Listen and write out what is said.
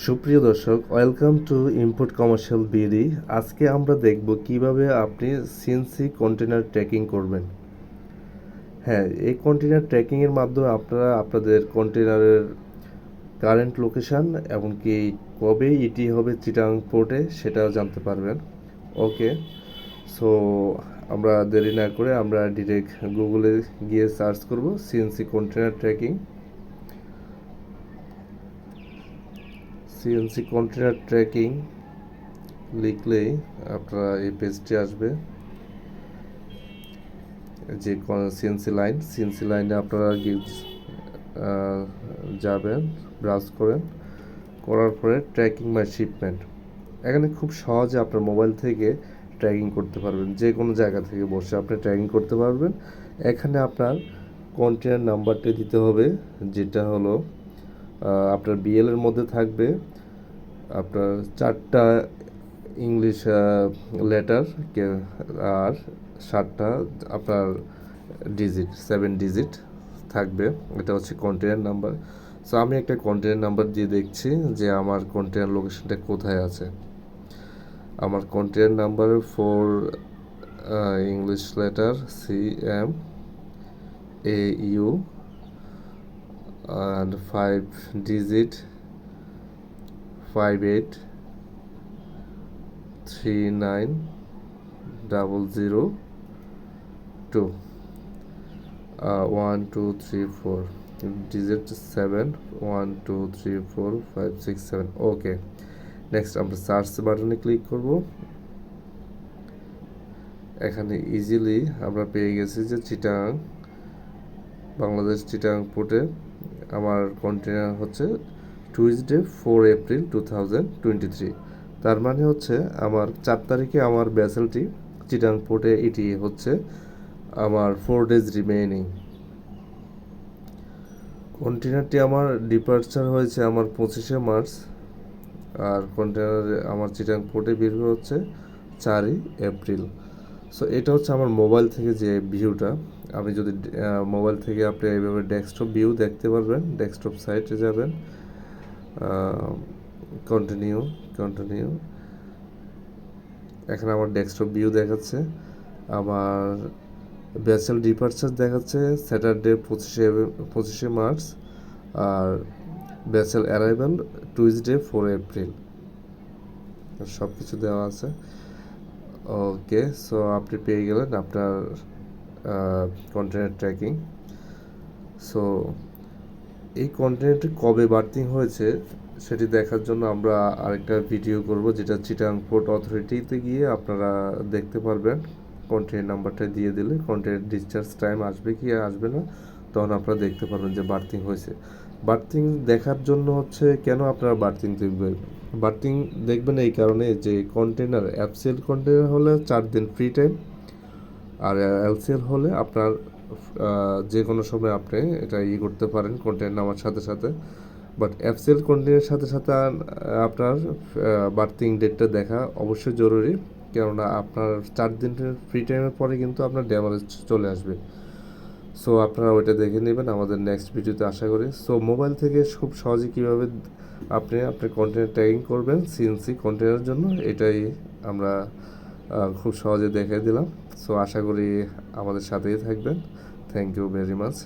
সুপ্রিয় দর্শক, welcome to import commercial BD. আজকে আমরা দেখব কিভাবে আপনি সিএনসি কন্টেনার ট্র্যাকিং করবেন। হ্যাঁ, এই কন্টেনার ট্র্যাকিংয়ের মাধ্যমে আপনারা আপনাদের কন্টেনারের কারেন্ট লোকেশান এমনকি কবে ইটি হবে চিটাং পোর্টে সেটাও জানতে পারবেন। ওকে, সো আমরা দেরি না করে আমরা ডিরেক্ট গুগলে গিয়ে সার্চ করব CNC container tracking. CNC container tracking লিখলেই আপনারা এই পেজটি আসবে। যে সিএনসি লাইনে আপনারা যাবেন, ব্রাউজ করার পরে ট্র্যাকিং মাই শিপমেন্ট। এখানে খুব সহজে আপনার মোবাইল থেকে ট্র্যাকিং করতে পারবেন, যে কোনো জায়গা থেকে বসে আপনি ট্র্যাকিং করতে পারবেন। এখানে আপনার কন্টেনার নাম্বারটি দিতে হবে, যেটা হলো আপনার বিএলের মধ্যে থাকবে আপনার 4টা ইংলিশ লেটার আর 7টা আপনার ডিজিট, 7 ডিজিট থাকবে। এটা হচ্ছে কন্টেনার নাম্বার। সো আমি একটা কন্টেনার নাম্বার দিয়ে দেখছি যে আমার কন্টেনার লোকেশনটা কোথায় আছে। আমার container number 4 English letter CMAU and 5 digit 583902 1 2 3 4 digit 7 1 2 3 4 5 6 7। Okay, next আমরা সার্চ বাটনে ক্লিক করব। এখানে ইজিলি আমরা পেয়ে গেছি যে বাংলাদেশ চিটাং পোর্টে আমার কন্টেনার হচ্ছে টুইসডে 4 এপ্রিল 2023। তার মানে হচ্ছে আমার 4 তারিখে আমার ভেসেলটি চিটাং পোর্টে এটি হচ্ছে আমার 4 ডেজ রিমেইনিং। কন্টেনারটি আমার ডিপার্চার হয়েছে আমার 25শে মার্চ, আর কন্টেনার আমার চিটাং পোর্টে বের হচ্ছে 4ই এপ্রিল। সো এটা হচ্ছে আমার মোবাইল থেকে যে ভিউটা। আমি যদি মোবাইল থেকে আপনি এইভাবে ডেস্কটপ ভিউ দেখতে পারবেন, ডেস্কটপ সাইটে যাবেন, কন্টিনিউ। এখানে আমার ডেস্কটপ ভিউ দেখাচ্ছে, আমার ভেসেল ডিপার্চার দেখাচ্ছে স্যাটারডে 25শে মার্চ, আর ভেসেল অ্যারাইভাল টুইসডে 4 এপ্রিল। সব কিছু দেওয়া আছে। ওকে, সো আপনি পেয়ে গেলেন আপনার কন্টেনার ট্র্যাকিং। সো এই কন্টেনারটি কবে বার্থিং হয়েছে সেটি দেখার জন্য আমরা আরেকটা ভিডিও করব, যেটা চিটাং পোর্ট অথরিটিতে গিয়ে আপনারা দেখতে পারবেন। কন্টেনার নাম্বারটা দিয়ে দিলে কন্টেনার ডিসচার্জ টাইম আসবে কি আসবে না, তখন আপনারা দেখতে পারবেন যে বার্থিং হয়েছে। বার্থিং দেখার জন্য হচ্ছে কেন আপনারা বার্থিং দেখবেন? বার্থিং দেখবেন এই কারণে যে কন্টেনার এফসিএল কন্টেনার হলে 4 দিন ফ্রি টাইম, আর এলসিএল হলে আপনার যে কোনো সময় আপনি এটা করতে পারেন কন্টেনার নামার সাথে সাথে। বাট এফসিএল কন্টেনারের সাথে সাথে আপনার বার্থিং ডেটটা দেখা অবশ্যই জরুরি, কেননা আপনার 4 দিনের ফ্রি টাইমের পরে কিন্তু আপনার ড্যামেজ চলে আসবে। সো আপনারা ওইটা দেখে নেবেন আমাদের নেক্সট ভিডিওতে আশা করি। সো মোবাইল থেকে খুব সহজে কীভাবে আপনি আপনার কন্টেনার ট্যাগিং করবেন সিএনসি কন্টেনারের জন্য, এটাই আমরা খুব সহজে দেখে দিলাম। সো আশা করি আমাদের সাথেই থাকবেন। Thank you very much.